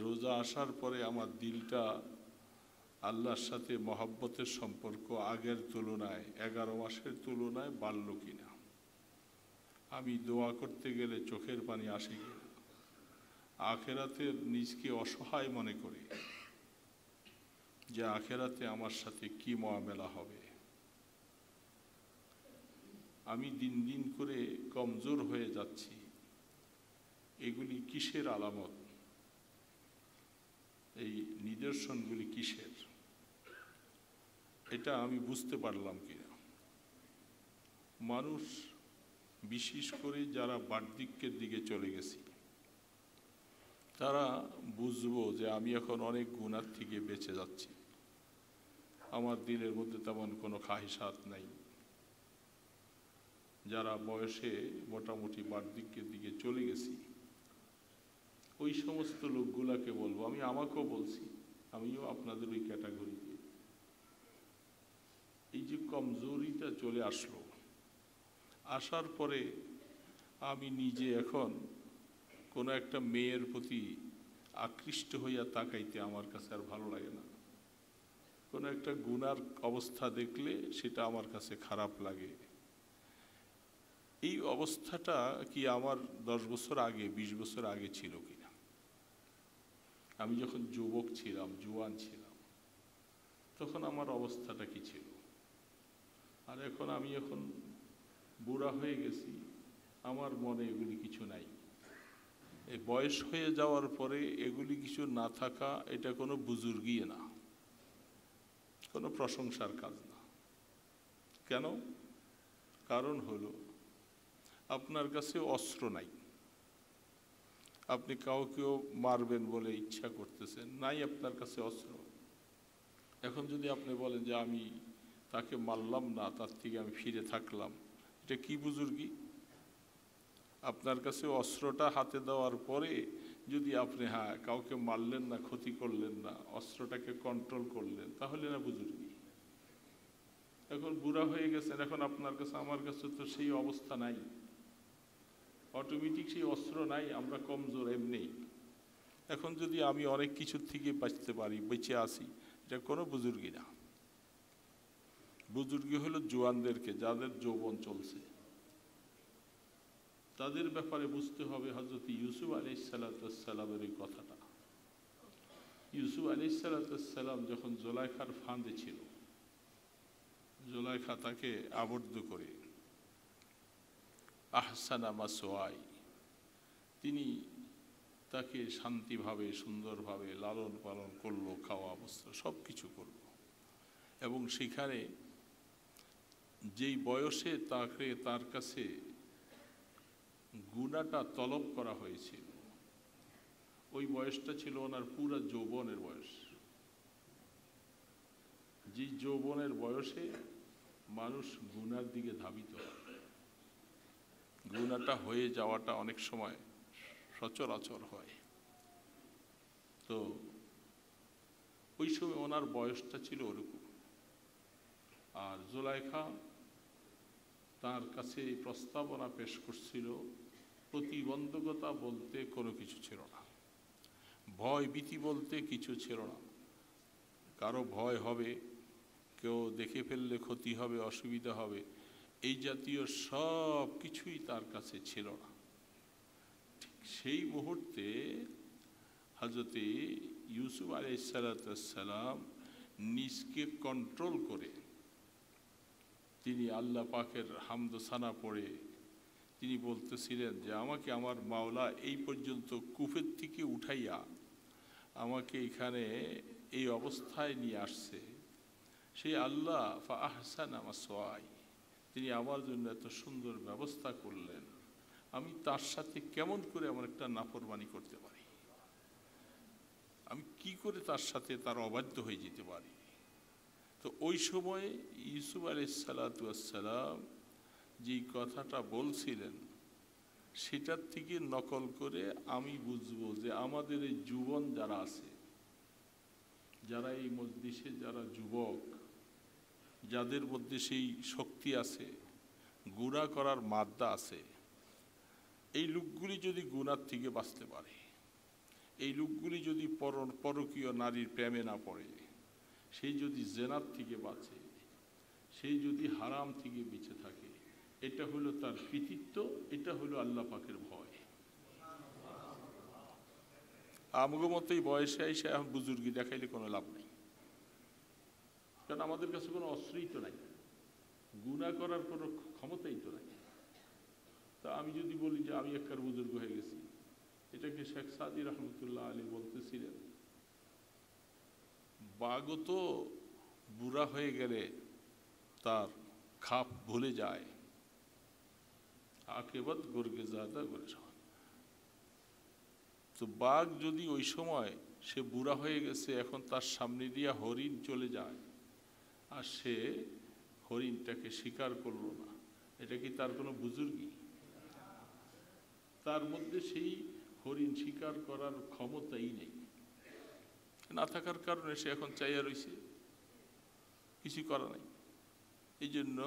রোজা আসার পরে আমার দিলটা আল্লাহর সাথে মহব্বতের সম্পর্ক আগের তুলনায় 11 মাসের তুলনায় বাড়ল কিনা, আমি দোয়া করতে গেলে চোখের পানি আসে কিনা, আখেরাতের নিজকে অসহায় মনে করি যে আখেরাতে আমার সাথে কি মুআমেলা হবে। আমি দিন দিন করে কমজোর হয়ে যাচ্ছি, এগুলি কিসের আলামত? এই নিদর্শনগুলি কিসের? এটা আমি বুঝতে পারলাম কিনা। মানুষ বিশেষ করে যারা বার্ধক্যের দিকে চলে গেছি, তারা বুঝবো যে আমি এখন অনেক গুনার থেকে বেঁচে যাচ্ছি, আমার দিলের মধ্যে তেমন কোনো খাহিসাত নাই। যারা বয়সে মোটামুটি বার্ধক্যের দিকে চলে গেছি, ওই সমস্ত লোকগুলাকে বলবো, আমি আমাকেও বলছি, আমিও আপনাদের ওই ক্যাটাগরিতে, এই যে কমজোরিটা চলে আসলো, আসার পরে আমি নিজে এখন কোনো একটা মেয়ের প্রতি আকৃষ্ট হইয়া তাকাইতে আমার কাছে আর ভালো লাগে না। কোনো একটা গুনার অবস্থা দেখলে সেটা আমার কাছে খারাপ লাগে। এই অবস্থাটা কি আমার 10 বছর আগে, 20 বছর আগে ছিল কিনা? আমি যখন যুবক ছিলাম, জোয়ান ছিলাম, তখন আমার অবস্থাটা কি ছিল? আর আমি এখন বুড়া হয়ে গেছি, আমার মনে এগুলি কিছু নাই। এই বয়স হয়ে যাওয়ার পরে এগুলি কিছু না থাকা, এটা কোনো বুজুর্গি না, কোনো প্রশংসার কাজ না। কেন? কারণ হলো আপনার কাছে অস্ত্র নাই, আপনি কাউকেও মারবেন বলে ইচ্ছা করতেছেন, নাই আপনার কাছে অস্ত্র। এখন যদি আপনি বলেন যে আমি তাকে মারলাম না, তার থেকে আমি ফিরে থাকলাম, এটা কি বুজুর্গি? আপনার কাছে অস্ত্রটা হাতে দেওয়ার পরে যদি আপনি কাউকে মারলেন না, ক্ষতি করলেন না, অস্ত্রটাকে কন্ট্রোল করলেন, তাহলে না বুজুর্গি? এখন বুড়া হয়ে গেছেন, এখন আপনার কাছে আমার কাছে তো সেই অবস্থা নাই, অটোমেটিক সেই অস্ত্র নাই, আমরা কমজোর এমনি। এখন যদি আমি অনেক কিছুর থেকে বাঁচতে পারি, বেঁচে আসি, এটা কোনো বুজুর্গি না। বুজুর্গি হলো জোয়ানদেরকে, যাদের যৌবন চলছে, তাদের ব্যাপারে বুঝতে হবে হযরত ইউসুফ আলাইহিসসালামের এই কথাটা। ইউসুফ আলাইহিসসালাম যখন জুলাইখার ফাঁদে ছিল, জুলাইখা তাকে আবদ্ধ করে আহসানা মাসওয়াই, তিনি তাকে শান্তিভাবে সুন্দরভাবে লালন পালন করলো, খাওয়া অবস্থা সব কিছু করলো। এবং সেখানে যেই বয়সে তাকে তার কাছে গুনাহটা তলব করা হয়েছিল, ওই বয়সটা ছিল ওনার পুরা যৌবনের বয়স। যে যৌবনের বয়সে মানুষ গুনার দিকে ধাবিত হয়, গুনাহটা হয়ে যাওয়াটা অনেক সময় সচরাচর হয়। তো ওই সময় ওনার বয়সটা ছিল ওরকম। আর জুলাইখা তার কাছে এই প্রস্তাবনা পেশ করছিল, প্রতিবন্ধকতা বলতে কোনো কিছু ছিল না, ভয় ভীতি বলতে কিছু ছিল না। কারো ভয় হবে, কেউ দেখে ফেললে ক্ষতি হবে, অসুবিধা হবে, এই জাতীয় সব কিছুই তার কাছে ছিল না। ঠিক সেই মুহূর্তে হযরত ইউসুফ আলাইহিসসালাম নিজকে কন্ট্রোল করে তিনি আল্লাহ পাকের হামদ সানা পড়ে তিনি বলতেছিলেন যে আমাকে আমার মাওলা এই পর্যন্ত কুফের থেকে উঠাইয়া আমাকে এখানে এই অবস্থায় নিয়ে আসছে, সেই আল্লাহ ফা আহসানা মাসওয়াই, তিনি আমার জন্য এত সুন্দর ব্যবস্থা করলেন, আমি তার সাথে কেমন করে এমন একটা নাফরমানি করতে পারি? আমি কি করে তার সাথে তার অবাধ্য হয়ে যেতে পারি? তো ওই সময় ইউসুফ আলাইহিসসালাম যেই কথাটা বলছিলেন, সেটার থেকে নকল করে আমি বুঝবো যে আমাদের এই যুবন যারা আছে, যারা এই মজলিসে যারা যুবক, যাদের মধ্যে সেই শক্তি আছে, গুনাহ করার মাদ্দা আছে, এই লোকগুলি যদি গুনার থেকে বাঁচতে পারে এই লোকগুলি যদি পরকীয় নারীর প্রেমে না পড়ে, সেই যদি জেনার থেকে বাঁচে, সেই যদি হারাম থেকে বেঁচে থাকে, এটা হলো তার কৃতিত্ব, এটা হলো আল্লাহ পাকের ভয়। আমগো মতোই বয়সে এসে এখন বুজুর্গি দেখাইলে কোনো লাভ নেই, কারণ আমাদের কাছে কোনো অস্ত্রই তো নাই, গুনাহ করার কোনো ক্ষমতাই তো নাই। তা আমি যদি বলি যে আমি একবার বুজুর্গ হয়ে গেছি, এটাকে শেখ সাদি রহমতুল্লাহ আলী বলতেছিলেন, বাঘও তো বুড়া হয়ে গেলে তার খাপ ভুলে যায়, আকেবাত গর্গে জাদা করে। তো বাঘ যদি ওই সময় সে বুড়া হয়ে গেছে, এখন তার সামনে দিয়া হরিণ চলে যায় আর সে হরিণটাকে শিকার করলো না, এটা কি তার কোনো বুজুর্গি? তার মধ্যে সেই হরিণ শিকার করার ক্ষমতাই নেই, না থাকার কারণে সে এখন চাইয়া রয়েছে, কিছু করা নাই। এই জন্য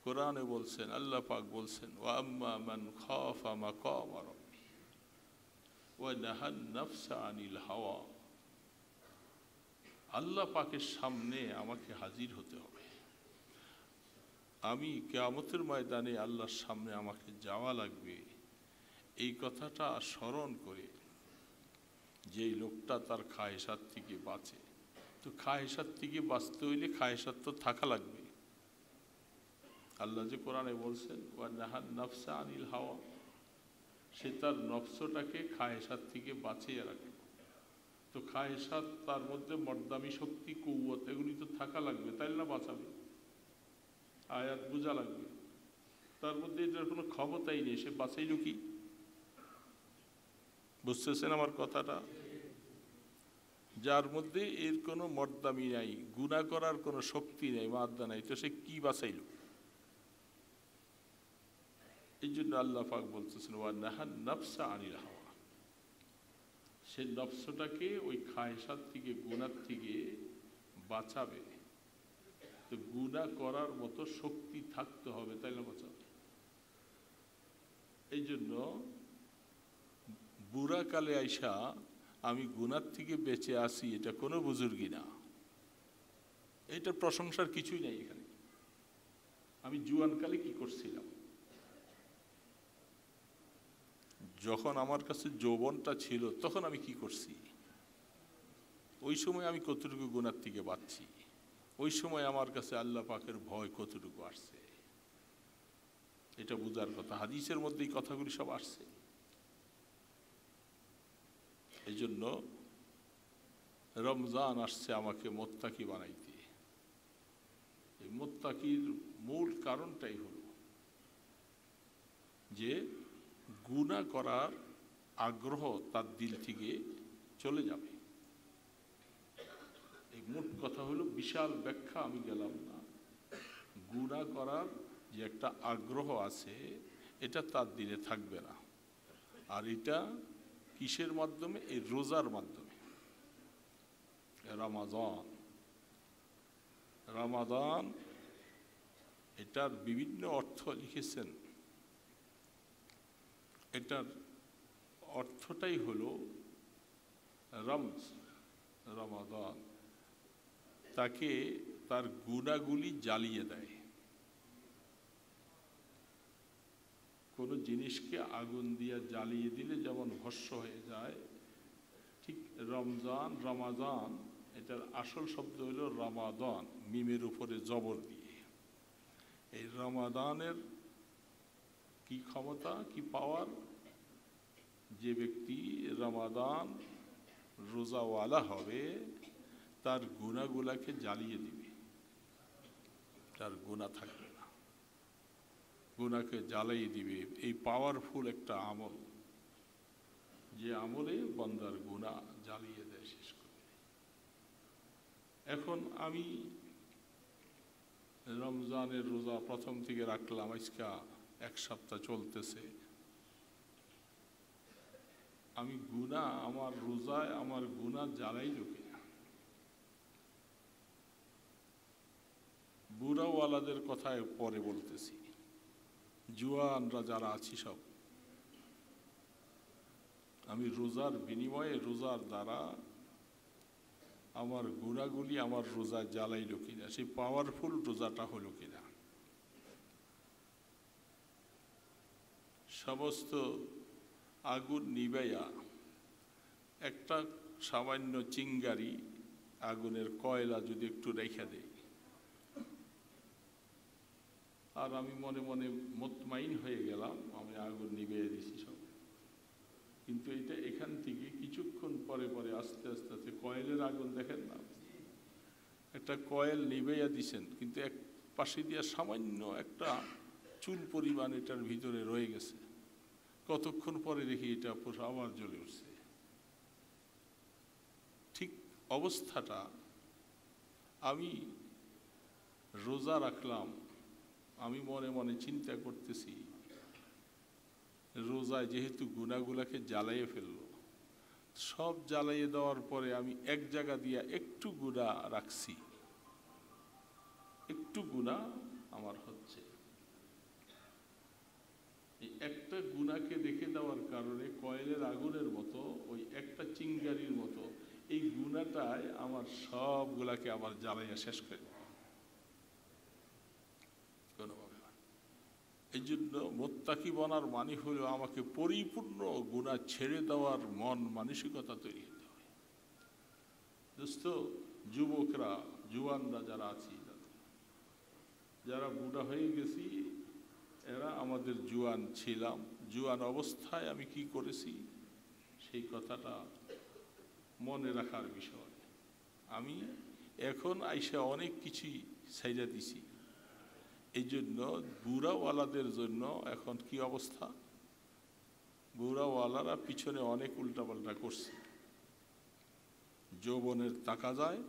কোরআনে বলছেন, আল্লাহ পাক বলছেন, ওয়া আম্মা মান খাফা মাকাম রাব্বি ওয়া নাহান নাফসা আনিল হাওয়া। আল্লাহ পাকের সামনে আমাকে হাজির হতে হবে, আমি কিয়ামতের ময়দানে আল্লাহর সামনে আমাকে যাওয়া লাগবে। এই কথাটা স্মরণ করে যে লোকটা তার খায়েশাত থেকে বাঁচে, তো খায়েশাত থেকে বাঁচতে হইলে খায়েশাত তো থাকা লাগবে। আল্লাহ যে কোরআনে বলছেন ওয়া নাহান নাফসা আনিল হাওয়া, সে তার নফসটাকে খায়েশাত থেকে বাঁচিয়ে রাখে। তো খায়েশাত, তার মধ্যে মর্দামি শক্তি, কুওয়াত, এগুলি তো থাকা লাগবে, তাই না বাঁচাবে। আয়াত বোঝা লাগবে, তার মধ্যে এটার কোনো ক্ষমতাই নেই, সে বাঁচাইল কি? বুঝতেছেন আমার কথাটা? যার মধ্যে এর কোনো মর্দামি নাই, গুনাহ করার কোনো শক্তি নেই, মাদ্দা নাই, তো সে কি বাঁচাইল? এই জন্য আল্লাহ পাক বলতেছেন ওয়া নাহান নাফসা আনিল হাওয়া, সে নফসটাকে ওই খায়েশাত থেকে, গুনাহ থেকে বাঁচাবে। তো গুনাহ করার মতো শক্তি থাকতে হবে, তাই না বাঁচাবে। এই জন্য বুড়া কালে আইসা আমি গুনাহ থেকে বেঁচে আসি, এটা কোনো বুজুর্গি না, এটা প্রশংসার কিছুই নাই এখানে। আমি জুয়ানকালে কি করছিলাম, যখন আমার কাছে যৌবনটা ছিল তখন আমি কি করছি, ওই সময় আমি কতটুকু গুনাহ থেকে বাঁচছি, ওই সময় আমার কাছে আল্লাহ পাকের ভয় কতটুকু আসছে, এটা বুঝার কথা। হাদিসের মধ্যে এই কথাগুলি সব আসছে। এই জন্য রমজান আসছে আমাকে মোত্তাকি বানাইতে। এই মোত্তাকির মূল কারণটাই হলো যে গুনাহ করার আগ্রহ তার দিল থেকে চলে যাবে। এই মোট কথা হলো, বিশাল ব্যাখ্যা আমি গেলাম না। গুনাহ করার যে একটা আগ্রহ আছে, এটা তার দিলে থাকবে না। আর এটা কিসের মাধ্যমে? এই রোজার মাধ্যমে। রমাদান এটার বিভিন্ন অর্থ লিখেছেন। এটার অর্থটাই হলো রমাদান তাকে তার গুনাহগুলি জ্বালিয়ে দেয়। কোনো জিনিসকে আগুন দিয়ে জ্বালিয়ে দিলে যেমন ভস্ম হয়ে যায়, ঠিক রমাদান এটার আসল শব্দ হলো রমাদান, মিমের উপরে জবর দিয়ে। এই রমাদানের কি ক্ষমতা, কি পাওয়ার, যে ব্যক্তি রমাদান রোজাওয়ালা হবে তার গুনাহগুলাকে জ্বালিয়ে দিবে, তার গুনাহ থাকবে না, গুনাহকে জ্বালিয়ে দিবে। এই পাওয়ারফুল একটা আমল, যে আমলে বান্দার গুনাহ জ্বালিয়ে দেয়, শেষ করে দেয়। এখন আমি রমজানের রোজা প্রথম থেকে রাখলাম, আজকে 1 সপ্তাহ চলতেছে। আমি গুনাহ, আমার রোজায় আমার গুনাহ জ্বালাই লোকে। বুড়াওয়ালাদের কথায় পরে বলতেছি, জুয়ানরা যারা আছি সব, আমি রোজার বিনিময়ে, রোজার দ্বারা আমার গুণাগুলি আমার রোজা জ্বালাইল কিনা, সেই পাওয়ারফুল রোজাটা হলো কিনা। সমস্ত আগুন নিবাইয়া একটা সামান্য চিঙ্গারি আগুনের কয়লা যদি একটু রেখে দেয়, আর আমি মনে মনে মুতমাইন হয়ে গেলাম আমি আগুন নিভিয়ে দিছি সব, কিন্তু এটা এখান থেকে কিছুক্ষণ পরে পরে আস্তে আস্তে আস্তে কয়েলের আগুন দেখেন না, একটা কয়েল নিভাইয়া দিছেন, কিন্তু এক পাশে দিয়া সামান্য একটা চুল পরিমাণ এটার ভিতরে রয়ে গেছে, কতক্ষণ পরে দেখি এটা আবার জ্বলে উঠছে। ঠিক অবস্থাটা আমি রোজা রাখলাম, আমি মনে মনে চিন্তা করতেছি রোজায় যেহেতু গুনাহগুলাকে জ্বালাইয়ে ফেললো, সব জ্বালাইয়ে দেওয়ার পরে আমি এক জায়গা দিয়া একটু গুনাহ রাখছি, একটু গুনাহ আমার হচ্ছে। এই একটা গুনাহকে রেখে দেওয়ার কারণে কয়েলের আগুনের মতো, ওই একটা চিঙ্গারির মতো এই গুনাহটাই আমার সবগুলাকে আবার জ্বালাইয়া শেষ করে দেয়। এই জন্য মোত্তাকি বনার মানে হলো আমাকে পরিপূর্ণ গুনাহ ছেড়ে দেওয়ার মন মানসিকতা তৈরি হতে হয়। দোস্ত, যুবকরা, জুয়ানরা যারা আছি, যারা বুড়া হয়ে গেছি, এরা আমাদের জুয়ান ছিলাম, জুয়ান অবস্থায় আমি কি করেছি সেই কথাটা মনে রাখার বিষয়। আমি এখন আইসা অনেক কিছুই ছাইড়া দিছি, এই জন্য বুড়াওয়ালাদের জন্য এখন কি অবস্থা, বুড়াওয়ালারা পিছনে অনেক উল্টাপাল্টা করছে, যৌবনের টাকা যায়,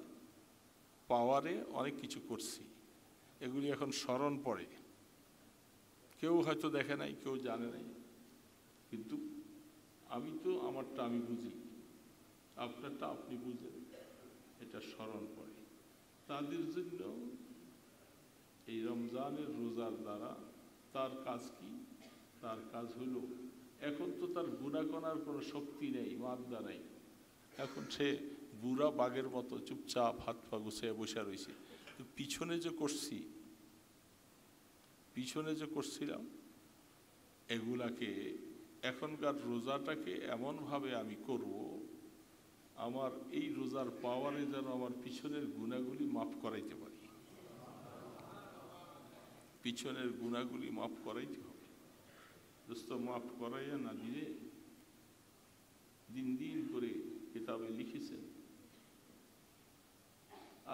পাওয়ারে অনেক কিছু করছি, এগুলি এখন স্মরণ পড়ে, কেউ হয়তো দেখে নাই, কেউ জানে নাই, কিন্তু আমি তো আমারটা আমি বুঝি, আপনারটা আপনি বুঝেন, এটা স্মরণ পড়ে। তাদের জন্য এই রমজানের রোজার দ্বারা তার কাজ কি, তার কাজ হলো এখন তো তার গুনাহ করার কোনো শক্তি নেই, মাদ্দা নেই, এখন সে বুড়া বাঘের মতো চুপচাপ হাত পা গুছিয়ে বসে রয়েছে। তো পিছনে যে করছিলাম এগুলাকে, এখনকার রোজাটাকে এমনভাবে আমি করব আমার এই রোজার পাওয়ারে যেন আমার পিছনের গুনাহগুলি মাফ করাইতে পারি, পিছনের গুনাহগুলি মাফ করাইতে হবে। দোস্ত, মাফ করাইয়া না দিলে দিন দিন করে কিতাবে লিখেছেন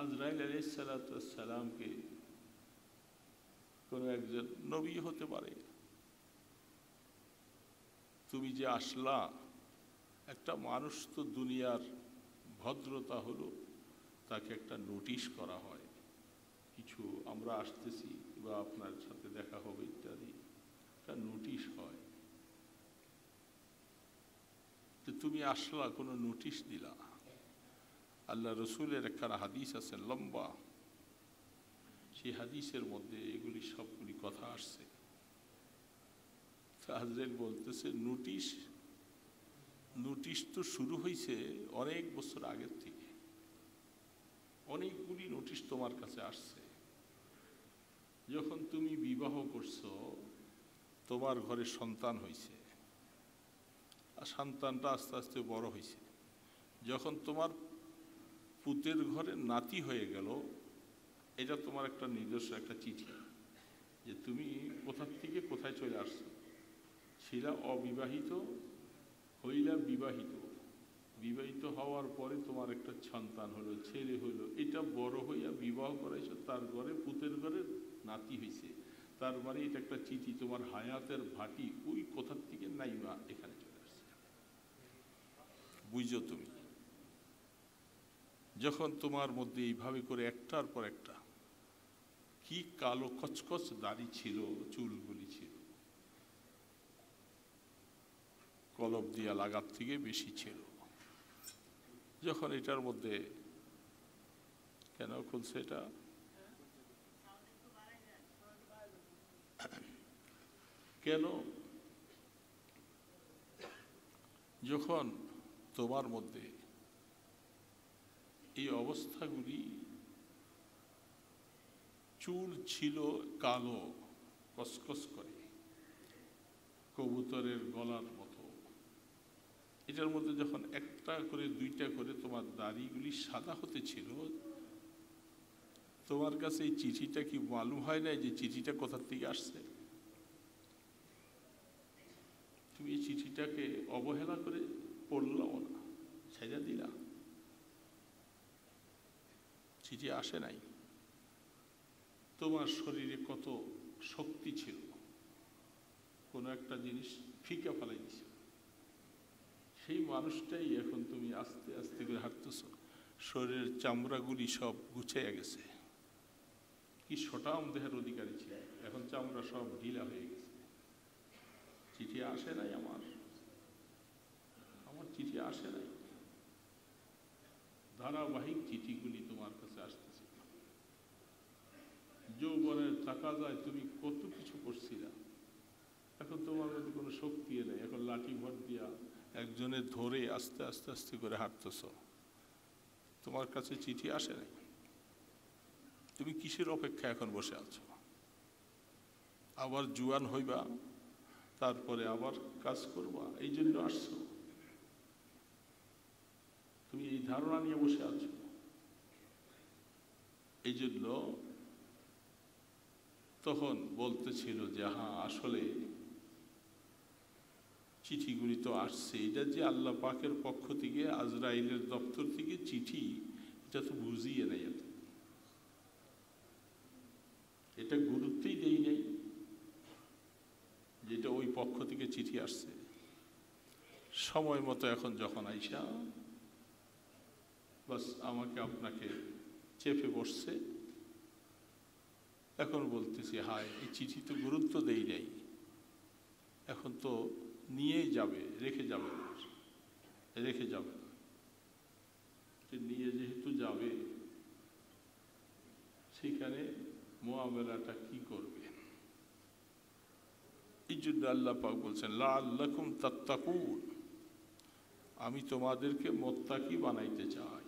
আজরাইল আলাইহিস সালাতু ওয়াস সালামকে কোনো একজন নবী হতে পারে, তুমি যে আসলা, একটা মানুষ তো দুনিয়ার ভদ্রতা হলো তাকে একটা নোটিশ করা হয়, কিছু আমরা আসতেছি বা আপনার সাথে দেখা হবে ইত্যাদি, একটা নোটিশ হয়, তো তুমি আসলা, কোনো নোটিশ দিলা। আল্লাহ রসুলের একখানা হাদিস আছে লম্বা, সেই হাদিসের মধ্যে এগুলি সবগুলি কথা আসছে। হাজরেল বলতেছে নোটিশ তো শুরু হয়েছে অনেক বছর আগের থেকে, অনেকগুলি নোটিশ তোমার কাছে আসছে। যখন তুমি বিবাহ করছো, তোমার ঘরে সন্তান হয়েছে, আর সন্তানটা আস্তে আস্তে বড় হয়েছে, যখন তোমার পুতের ঘরে নাতি হয়ে গেল, এটা তোমার একটা নিজস্ব একটা চিঠি যে তুমি কোথা থেকে কোথায় চলে আসছো, ছিলা অবিবাহিত, হইলা বিবাহিত, বিবাহিত হওয়ার পরে তোমার একটা সন্তান হলো, ছেলে হলো, এটা বড় হইয়া বিবাহ করাইছো, তার ঘরে পুতের ঘরে নাতি হয়েছে, তার মানে এটা একটা চিঠি, তোমার হায়াতের ভাটি ওই কোথার থেকে নাইবা এখানে চলে আসছে। বুঝছো তুমি, যখন তোমার মধ্যে এইভাবে করে একটার পর একটা, কি কালো কচকচ দাড়ি ছিল, চুলগুলি ছিল, কলব দিয়া লাগার থেকে বেশি ছিল, যখন এটার মধ্যে কেন খুলছে এটা, কেন যখন তোমার মধ্যে এই অবস্থাগুলি, চুল ছিল কালো কসকস করে কবুতরের গলার মতো, এটার মধ্যে যখন একটা করে দুইটা করে তোমার দাড়িগুলি সাদা হতে ছিল, তোমার কাছে এই চিঠিটা কি মালুম হয় না যে চিঠিটা কোথা থেকে আসছে? তুমি এই চিঠিটাকে অবহেলা করে পড়লাও না, ছেড়ে দিলা। চিঠি আসে নাই। তোমার শরীরে কত শক্তি ছিল, কোনো একটা জিনিস ফিকা ফেলাই দিছে, সেই মানুষটাই এখন তুমি আস্তে আস্তে করে হাঁটতেছ, শরীরের চামড়াগুলি সব গুছিয়ে গেছে। কি সটাম দেহের অধিকারী ছিল, এখন চামড়া সব ঢিলা হয়ে গেছে। চিঠি আসে নাই, আমার চিঠি আসে নাই। ধারাবাহিক চিঠিগুলি তোমার কাছে আসতেছে। যৌবনের থাকা যায়, তুমি কত কিছু করছিলা, এখন তোমার মধ্যে কোনো শক্তি নেই। এখন লাঠি ভর দিয়া একজনে ধরে আস্তে আস্তে আস্তে করে হাঁটতেছ, তোমার কাছে চিঠি আসে নাই। তুমি কিসের অপেক্ষা এখন বসে আছো? আবার জুয়ান হইবা, তারপরে আবার কাজ করবা, এই জন্য আসছো? তুমি এই ধারণা নিয়ে বসে আছো। এই জন্য তখন বলতেছিল যে হ্যাঁ, আসলে চিঠিগুলি তো আসছে, এটা যে আল্লাহ পাকের পক্ষ থেকে, আজরাইলের দপ্তর থেকে চিঠি, এটা তো বুঝিয়ে নেই, এটা গুরুত্বই দেই নাই যেটা ওই পক্ষ থেকে চিঠি আসছে। সময় মতো এখন যখন আইসা বাস আমাকে আপনাকে চেপে বসছে, এখন বলতেছি হায়, এই চিঠি তো গুরুত্ব দেই নাই, এখন তো নিয়েই যাবে, রেখে যাবে না, নিয়ে যেহেতু যাবে, সেখানে মুআমালাটা কি করবে? এই জন্য আল্লাহ পাক বলছেন লাআল্লাকুম তাত্তাকুন, আমি তোমাদেরকে মুত্তাকি বানাইতে চাই।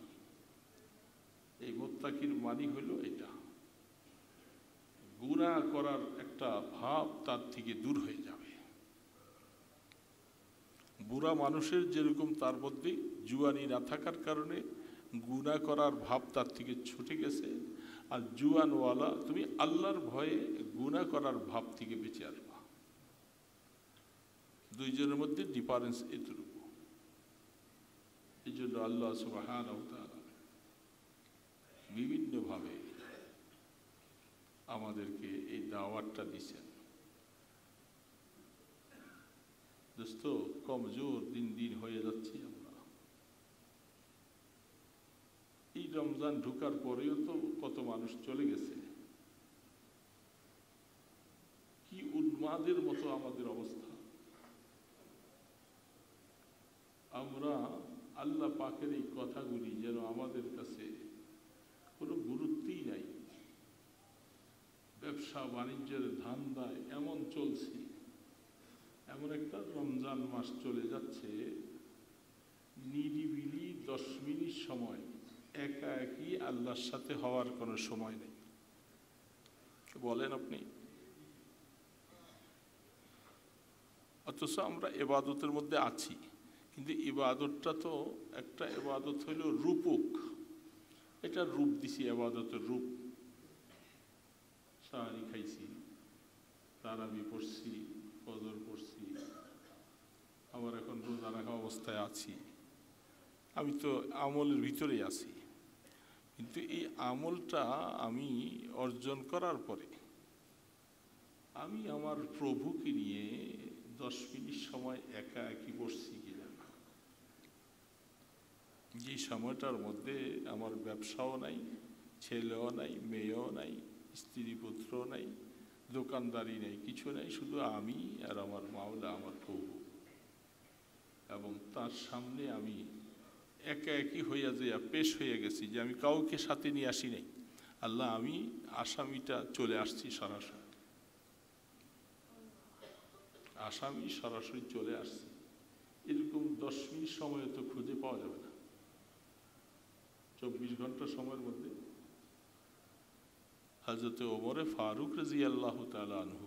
এই মুত্তাকির মানে হলো এটা, গুনাহ করার একটা ভাব তার থেকে দূর হয়ে যাবে। বুড়া মানুষের যেরকম তার মধ্যে জুয়ানি না থাকার কারণে গুনাহ করার ভাব তার থেকে ছুটে গেছে, আর জুয়ানওয়ালা তুমি আল্লাহর ভয়ে গুনাহ করার ভাব থেকে বেঁচে আসবা। দুইজনের মধ্যে ডিফারেন্স এতটুকু। এই জন্য আল্লাহ সুবহানাহু ওয়া তাআলা বিভিন্নভাবে আমাদেরকে এই দাওয়াতটা দিচ্ছেন। দোস্ত, কমজোর দিন দিন হয়ে যাচ্ছি আমরা। এই রমজান ঢুকার পরেও তো কত মানুষ চলে গেছে। কি উন্মাদের মতো আমাদের অবস্থা। আমরা আল্লাহ পাকের এই কথাগুলি যেন আমাদের কাছে কোনো গুরুত্বই নাই। ব্যবসা বাণিজ্যের ধান্দায় এমন চলছি, এমন একটা রমজান মাস চলে যাচ্ছে, নিরিবিলি 10 মিনিট সময় একা একই আল্লাহর সাথে হওয়ার কোনো সময় নেই। বলেন আপনি? অথচ আমরা ইবাদতের মধ্যে আছি, কিন্তু ইবাদতটা তো একটা ইবাদত হইল রূপক, এটা রূপ দিছি, ইবাদতের রূপ। সাহারি খাইছি, তারাবি পড়ছি, ফজর পড়ছি, আবার এখন রোজা রাখা অবস্থায় আছি। আমি তো আমলের ভিতরেই আছি, কিন্তু এই আমলটা আমি অর্জন করার পরে আমি আমার প্রভুকে নিয়ে 10 মিনিট সময় একা একই বসছি কিনা, যে সময়টার মধ্যে আমার ব্যবসাও নাই, ছেলেও নাই, মেয়েও নাই, স্ত্রী পুত্র নাই, দোকানদারি নেই, কিছু নেই, শুধু আমি আর আমার মাওলা, আমার প্রভু। এবং তার সামনে আমি একা একই হইয়া যাইয়া পেশ হয়ে গেছি যে আমি কাউকে সাথে নিয়ে আসি নাই। আল্লাহ, আমি আসামিটা চলে আসছি সরাসরি, আসামি সরাসরি চলে আসছি। এরকম 10 মিনিট সময় তো খুঁজে পাওয়া যাবে না। 24 ঘন্টা সময়ের মধ্যে হযরত ওমর ফারুক রাদিয়াল্লাহু তাআলা আনহু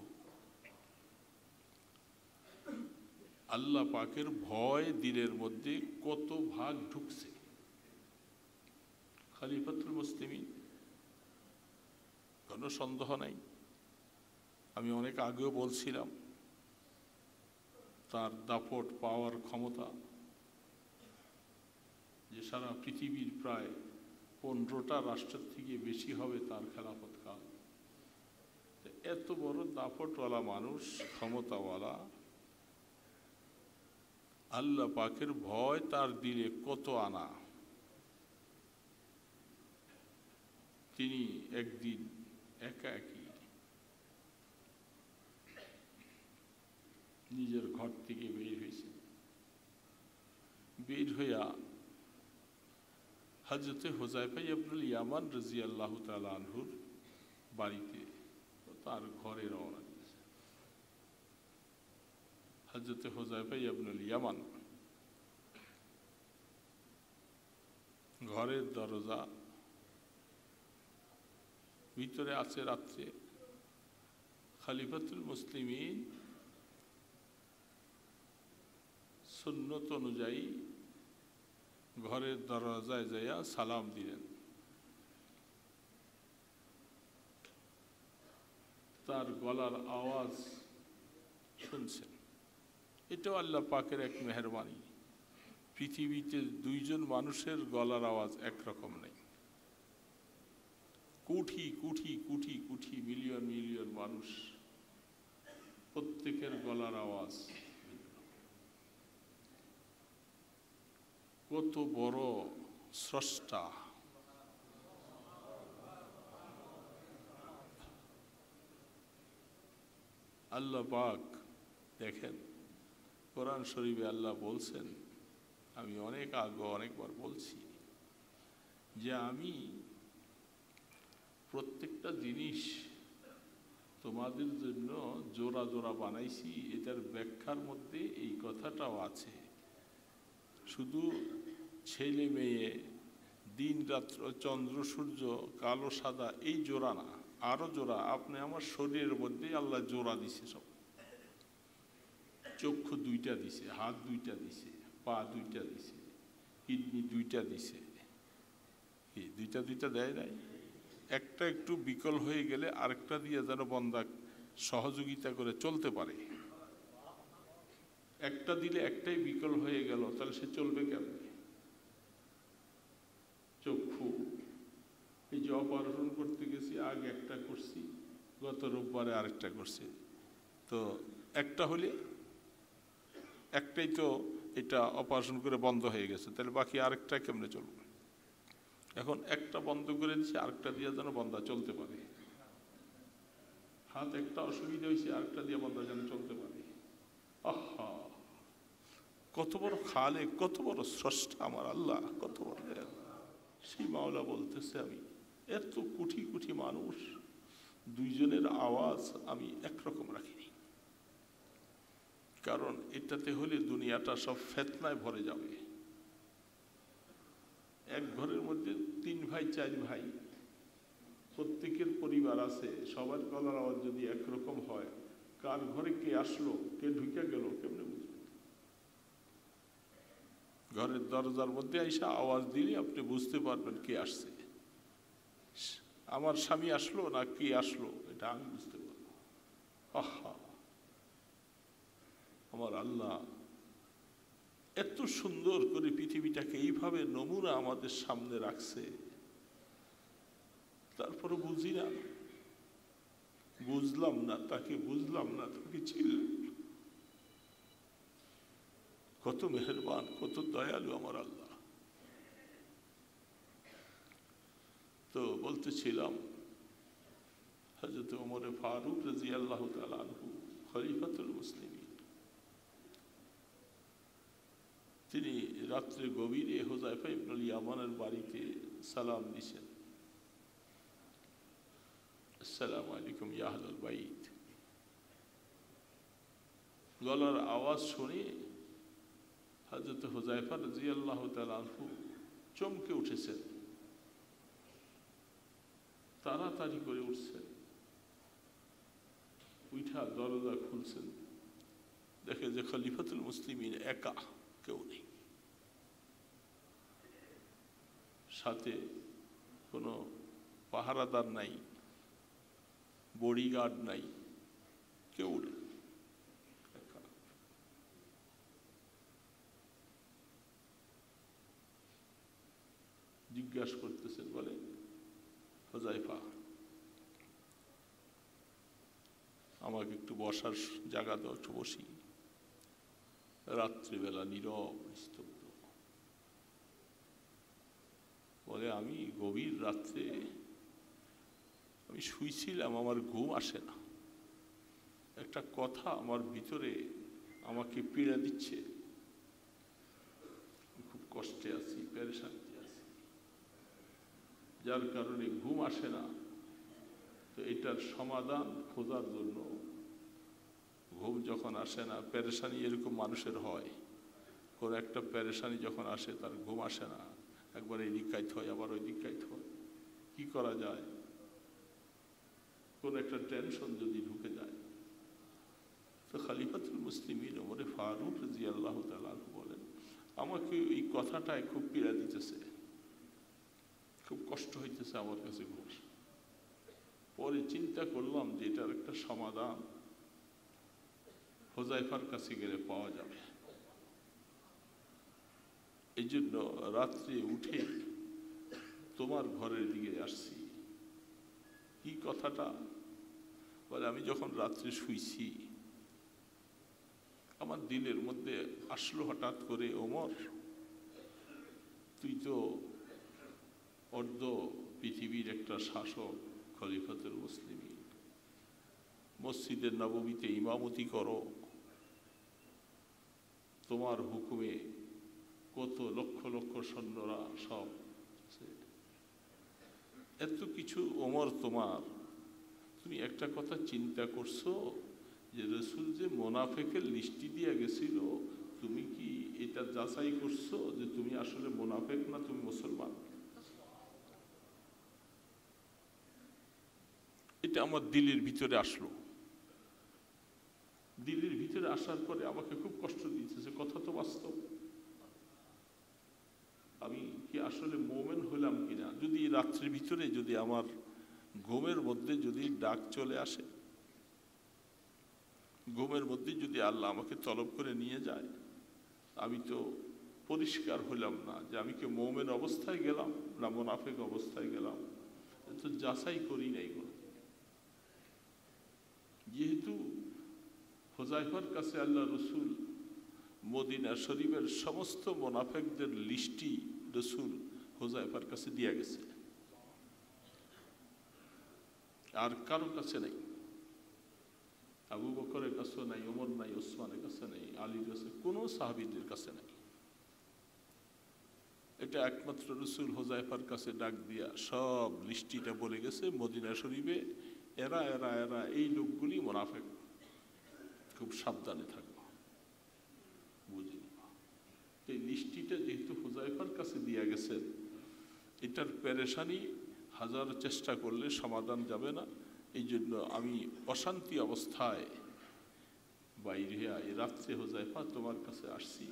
আল্লাহ পাকের ভয় দিলের মধ্যে কত ভাগ ঢুকছে। খলিফাতুল মুসলিমিন, কোনো সন্দেহ নাই। আমি অনেক আগেও বলছিলাম তার দাপট পাওয়ার ক্ষমতা, যে সারা পৃথিবীর প্রায় 15টা রাষ্ট্রের থেকে বেশি হবে তার খেলাফত কাল। এত বড় দাপটওয়ালা মানুষ, ক্ষমতাওয়ালা, আল্লাহ পাকের ভয় তার দিলে কত আনা। তিনি একদিন একাকী নিজের ঘর থেকে বের হয়েছেন। বের হইয়া হযরতে হুযায়ফা ইবনুল ইয়ামান রাদিয়াল্লাহু তাআলা আনহুর বাড়িতে, তার ঘরে রওনা দিয়েছে। হযরতে হুযায়ফা ইবনুল ইয়ামান ঘরের দরজা ভিতরে আছে। রাত্রে খলিফাতুল মুসলিমিন সুন্নত অনুযায়ী ঘরের দরজায় যাইয়া সালাম দিলেন। তার গলার আওয়াজ শুনছেন। এটাও আল্লাহ পাকের এক মেহেরবানি। পৃথিবীতে দুইজন মানুষের গলার আওয়াজ একরকম নেই। কোটি কোটি কোটি কোটি মিলিয়ন মিলিয়ন মানুষ, প্রত্যেকের গলার আওয়াজ। কত বড় স্রষ্টা! আল্লাহ পাক দেখেন, কোরআন শরীফে আল্লাহ বলছেন, আমি অনেকবার বলছি যে আমি প্রত্যেকটা জিনিস তোমাদের জন্য জোড়া জোড়া বানাইছি। এটার ব্যাখ্যার মধ্যে এই কথাটাও আছে। শুধু ছেলে মেয়ে, দিন রাত্র, চন্দ্র সূর্য, কালো সাদা, এই জোড়া না, আরো জোড়া। আপনি আমার শরীরের মধ্যে আল্লাহ জোড়া দিছে। সব চক্ষু 2টা দিছে, হাত 2টা দিছে, পা 2টা দিছে, কিডনি 2টা দিছে। এই 2টা দেয় নাই। একটা একটু বিকল হয়ে গেলে আরেকটা দিয়ে যেন বন্দা সহযোগিতা করে চলতে পারে। একটা দিলে একটাই বিকল হয়ে গেল, তাহলে সে চলবে কেমনে? চক্ষু, এই যে অপারেশন করতে গেছি, আগে একটা করছি, গত রোববারে আরেকটা করছি। তো একটা হলে একটাই তো এটা অপারেশন করে বন্ধ হয়ে গেছে, তাহলে বাকি আরেকটা কেমনে চলবে? এখন একটা বন্ধ করে দিচ্ছে, আরেকটা দিয়ে যেন বন্ধা চলতে পারে। হাত একটা অসুবিধা হয়েছে, আরেকটা দিয়ে বন্ধা যেন চলতে পারে। আহা, কত বড় খালেক, কত বড় স্রষ্টা আমার আল্লাহ, কত বড়! সেই মাওলা বলতেছে, আমি এত কোটি কোটি মানুষ, দুইজনের আওয়াজ আমি একরকম রাখিনি। কারণ এটাতে হলে দুনিয়াটা সব ফেতনায় ভরে যাবে। এক ঘরের মধ্যে 3 ভাই 4 ভাই, প্রত্যেকের পরিবার আছে, সবার গলার আওয়াজ যদি একরকম হয়, কার ঘরে কে আসলো, কে ঢুকে গেল, কেমনে বুঝবেন? ঘরের দরজার মধ্যে আইসা আওয়াজ দিলে আপনি বুঝতে পারবেন কে আসছে। আমার স্বামী আসলো না কে আসলো, এটা আমি বুঝতে পারবো। আহা, আমার আল্লাহ এত সুন্দর করে পৃথিবীটাকে এইভাবে নমুনা আমাদের সামনে রাখছে, তারপরে বুঝি না, বুঝলাম না তাকে, বুঝলাম না তাকে চিনলাম। কত মেহেরবান, কত দয়ালু আমার আল্লাহ। তো বলতেছিলাম, হযরত ওমর ফারুক রাদিয়াল্লাহু তাআলা আনহু খলিফাতুল মুসলিমিন, তিনি রাত্রে গভীরে হুযায়ফা ইবনুল ইয়ামানের বাড়িতে সালাম দিছেন। আসসালামু আলাইকুম ইয়া আহলাল বাইত। গলার আওয়াজ শুনে হযরত হুযায়ফা রাদিয়াল্লাহু তাআলা আনহু চমকে উঠেছেন, তাড়াতাড়ি করে উঠছেন, উঠা দরজা খুলছেন, দেখে যে খলিফাতুল মুসলিমিন একা, কেউ নেই, সাথে কোনো পাহারাদার নাই, বডিগার্ড নাই, কেউ নেই, একা। জিজ্ঞাসা করতেছেন, বলে হুযায়ফা আমাকে একটু বসার জায়গা দাও, একটু বসি। রাত্রিবেলা নীরব নিস্তব্ধ। বলে আমি গভীর রাত্রে আমি শুইছিলাম, আমার ঘুম আসে না, একটা কথা আমার ভিতরে আমাকে পীড়া দিচ্ছে, খুব কষ্টে আছি, পেরেশানিতে আছি, যার কারণে ঘুম আসে না। তো এটার সমাধান খোঁজার জন্য, ঘুম যখন আসে না, পেরেশানি এরকম মানুষের হয়, কোন একটা পেরেশানি যখন আসে তার ঘুম আসে না, একবার এই দিকাইতে হয়, আবার ওই দিকাইতে হয়, কি করা যায়? কোন একটা টেনশন যদি ঢুকে যায়, তো খলিফাতুল মুসলিমিন ওমর ফারুক রাদিয়াল্লাহু তাআলা আনহু বলেন, আমাকে এই কথাটায় খুব পীড়া দিতেছে, খুব কষ্ট হইতেছে আমার কাছে ঘুম। পরে চিন্তা করলাম যে এটার একটা সমাধান হুযায়ফার কাছে গেলে পাওয়া যাবে। এই জন্য রাত্রে উঠে তোমার ঘরের দিকে আসছি। কি কথাটা? বলে আমি যখন রাত্রে শুইছি, আমার দিলের মধ্যে আসলো হঠাৎ করে, ওমর তুই তো অর্ধ পৃথিবীর একটা শাসক, খলিফাতুল মুসলিমিন, মসজিদের নববীতে ইমামতি করো, তোমার হুকুমে কত লক্ষ লক্ষ সৈন্যরা সব, এত কিছু ওমর তোমার, তুমি একটা কথা চিন্তা করছো যে রাসূল যে মুনাফিকের লিস্টি দিয়ে গেছিল, তুমি কি এটা যাচাই করছো যে তুমি আসলে মুনাফিক না তুমি মুসলমান? এটা আমার দিলের ভিতরে আসলো। দিলের ভিতরে আসার পরে আমাকে খুব কষ্ট দিতেছে, কথা তো বাস্তব। আমি কি আসলে মুমিন হলাম কিনা? যদি রাত্রির ভিতরে যদি আমার ঘুমের মধ্যে যদি ডাক চলে আসে, ঘুমের মধ্যে যদি আল্লাহ আমাকে তলব করে নিয়ে যায়, আমি তো পরিষ্কার হলাম না যে আমি কি মুমিন অবস্থায় গেলাম না মুনাফিক অবস্থায় গেলাম, তো যাচাই করি নাই। যেহেতু হুযায়ফার কাছে আল্লাহ রসুল মদিনা শরীফের সমস্ত মুনাফিকদের লিস্টি রসুল হুযায়ফার কাছে দিয়ে গেছে, আর কারো কাছে নাই, আবু বকরের কাছে নাই, ওমর নাই, ওসমানের কাছে নাই, আলীর কাছে, কোনো সাহাবীদের কাছে নাই। এটা একমাত্র রসুল হুযায়ফার কাছে ডাক দিয়া সব লিস্টিটা বলে গেছে, মদিনা শরীফে এরা এরা এরা এই লোকগুলি মুনাফিক, খুব সাবধানে থাকবো, বুঝে নিবা। এই লিস্টিটা যেহেতু হুযায়ফার কাছে দিয়া গেছেন, এটার পেরেশানি হাজার চেষ্টা করলে সমাধান যাবে না। এই জন্য আমি অশান্তি অবস্থায় বাইরে এই রাত্রে হুযায়ফা তোমার কাছে আসছি,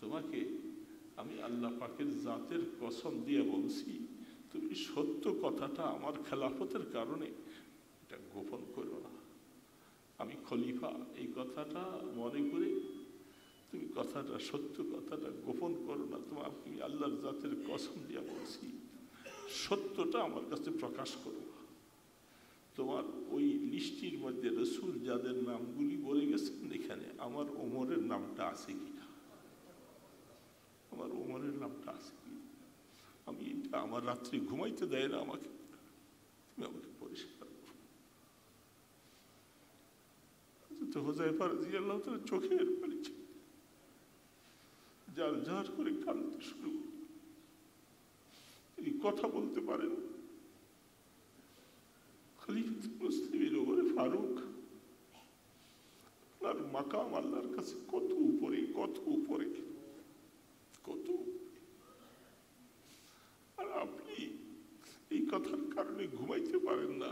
তোমাকে আমি আল্লাহ পাকের জাতের কসম দিয়ে বলছি, তুমি সত্য কথাটা আমার খেলাফতের কারণে এটা গোপন করো না। আমি খলিফা, এই কথাটা মনে করে তুমি কথাটা সত্য কথাটা গোপন করো না। তোমার তুমি আল্লাহর জাতের কসম দিয়ে বলছি, সত্যটা আমার কাছে প্রকাশ করো। তোমার ওই লিস্টির মধ্যে রাসূল যাদের নামগুলি বলে গেছেন, এখানে আমার ওমরের নামটা আছে কিনা, আমার ওমরের নামটা আছে কিনা, আমি এটা আমার রাত্রি ঘুমাইতে দেয় না আমাকে, তুমি আমাকে পরিষ্কার করো। তো হুযায়ফা রাদিয়াল্লাহু তাআলা চোখের পানি যার যার করে কাঁদতে শুরু করলেন। তিনি কথা বলতে পারেন। খলিফাতুল মুসলিমিন ওমর ফারুক, আপনার মাকাম আল্লাহর কাছে কত উপরে, কত উপরে। কথার কারণে ঘুমাইতে পারেন না,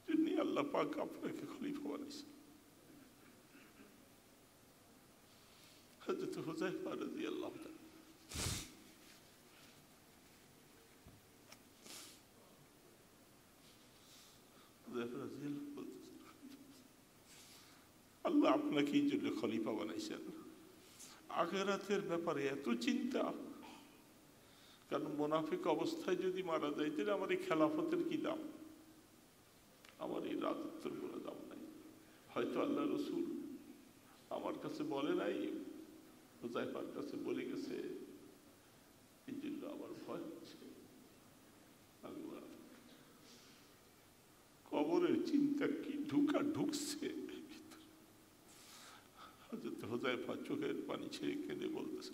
যিনি আল্লাহ পাক আপনাকে খলিফা বানিয়েছেন। হযরত হুযায়ফা রাদিয়াল্লাহু তাআলা আল্লাহ আপনাকে এই জন্য খলিফা বানাইছেন। আখিরাতের ব্যাপারে এত চিন্তা, কারণ মুনাফিক অবস্থায় যদি মারা যায় তাহলে আমার এই খেলাফতের কি দাম, আমার এই রাজত্বের কোনো দাম নাই। হয়তো আল্লাহ রসুল আমার কাছে বলে নাই, হুযায়ফার কাছে বলে গেছে, এই জন্য আমার ভয় হচ্ছে। কবরের চিন্তা কি ঢুকছে। হযরত হুযায়ফা চোখের পানি ছেড়ে কেঁদে বলতেছে,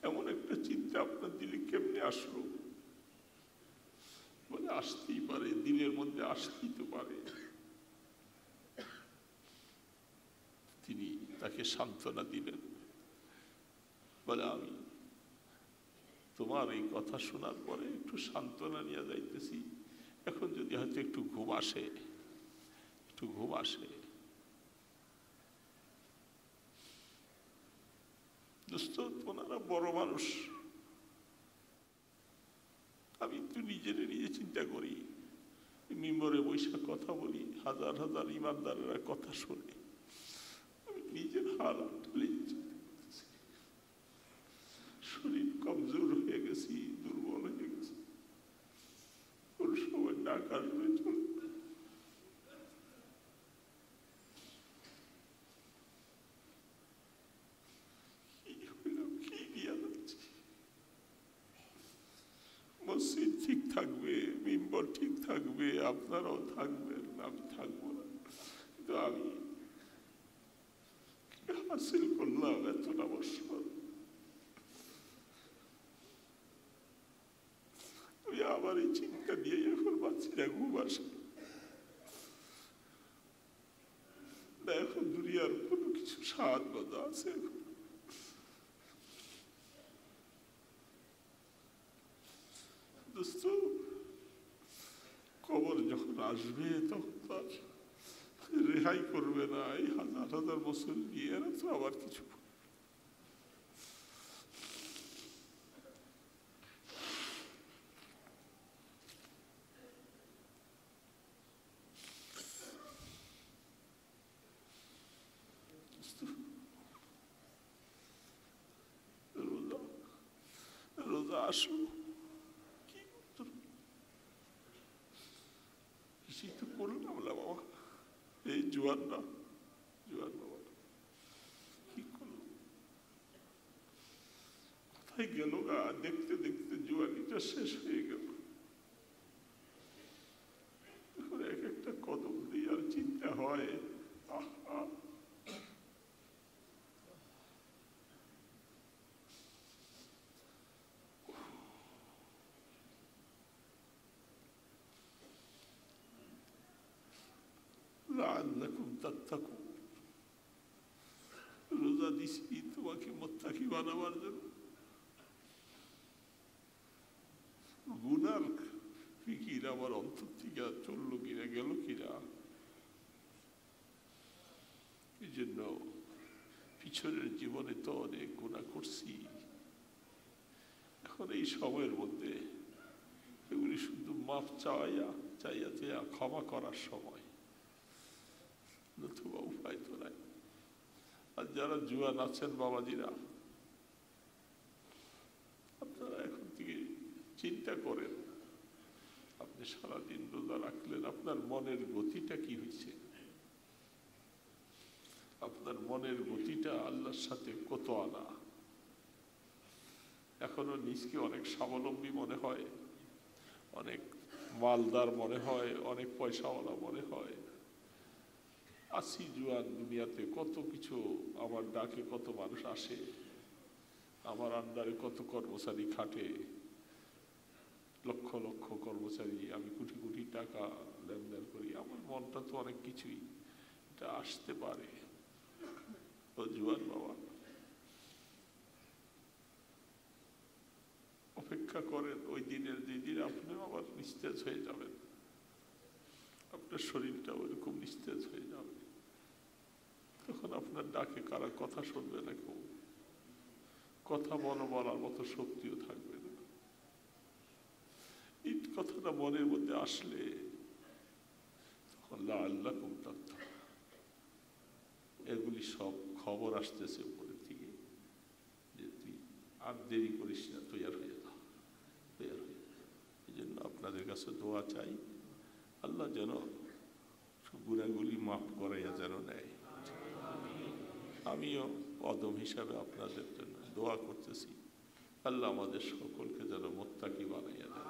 এমন একটা চিন্তা আপনার দিলে কেমনে আসলো? বলে আসতেই পারে, দিলের মধ্যে আসতেই তো পারে। তিনি তাকে সান্ত্বনা দিলেন, বলে আমি তোমার এই কথা শোনার পরে একটু সান্ত্বনা নিয়ে যাইতেছি, এখন যদি হয়তো একটু ঘুম আসে, একটু ঘুম আসে। দোস্ত, ওনারা বড় মানুষ, আমি একটু নিজে চিন্তা করি, মিম্বরে বৈশা কথা বলি, হাজার হাজার ইমানদারেরা কথা শুনে, আমি নিজের হাল শরীর কমজোর হয়ে গেছি, দুর্বল হয়ে গেছি, কোন সময় ডাক আসবে চলে। মসজিদ ঠিক থাকবে, মিম্বর ঠিক থাকবে, আপনারাও থাকবেন, আমি থাকবো না, কিন্তু আমি হাসিল করলাম এতটা বছর। আমি আবার এই চিন্তা দিয়ে এখন বাচ্চিরা ঘুম আসে না, এখন দুনিয়ার কোনো কিছু স্বাদ মজা আছে এখন। দোস্ত, কবর যখন আসবে তখন তার রেহাই করবে না। এই হাজার হাজার বছর নিয়ে এরা তো আবার কিছু রোজা আসো, কি তো করলাম না বাবা, এই জোয়ান বাবা কি করলাম, কোথায় গেল গা? দেখতে দেখতে জোয়ানিটা শেষ হয়ে গেল। এখন এক একটা কদম দিয়ে আর চিন্তা হয়, আহা লাআল্লাকুম তাত্তাকুন, রোজা দিছি তোমাকে মুত্তাকি বানাবার জন্য। গুনার ফিকির আমার অন্তর থেকে চললো কিনা, গেল কিনা, এই জন্য পিছনের জীবনে তো অনেক গুনাহ করছি। এখন এই সময়ের মধ্যে এগুলি শুধু মাফ চাইয়া ক্ষমা করার সময়, নতুবা উপায় তো নাই। আর যারা জুয়ান আছেন বাবাজিরা, আপনারা এখন থেকে চিন্তা করেন, আপনি সারাদিন রোজা রাখলেন, আপনার মনের গতিটা কি হয়েছে? আপনার মনের গতিটা আল্লাহর সাথে কত আনা? এখনো নিজকে অনেক স্বাবলম্বী মনে হয়, অনেক মালদার মনে হয়, অনেক পয়সাওয়ালা মনে হয়। আসি জুয়ান দুনিয়াতে, কত কিছু, আমার ডাকে কত মানুষ আসে, আমার আন্ডারে কত কর্মচারী খাটে, লক্ষ লক্ষ কর্মচারী, আমি কোটি কোটি টাকা লেনদেন করি। আমার মনটা তো অনেক কিছুই, এটা আসতে পারে। ও জুয়ান বাবা, অপেক্ষা করেন ওই দিনের যেদিন আপনি আবার নিস্তেজ হয়ে যাবেন, আপনার শরীরটা ওইরকম নিস্তেজ হয়ে যাবে, তখন আপনার ডাকে কারা কথা শুনবে না, কেউ কথা বলার মতো শক্তিও থাকবে না। এই কথাটা মনের মধ্যে আসলে তখন লাআল্লাকুম তাত্তাকুন, এগুলি সব খবর আসতেছে উপরের থেকে যে তুই আর দেরি করিস না, তৈয়ার হয়ে যা, তৈয়ার হয়ে যা। এই জন্য আপনাদের কাছে দোয়া চাই, আল্লাহ যেন গুনাহগুলি মাফ করাইয়া যেন নেয়। আমিও অদম হিসাবে আপনাদের জন্য দোয়া করতেছি, আল্লাহ আমাদের সকলকে যেন মুত্তাকি বানাইয়া দেন।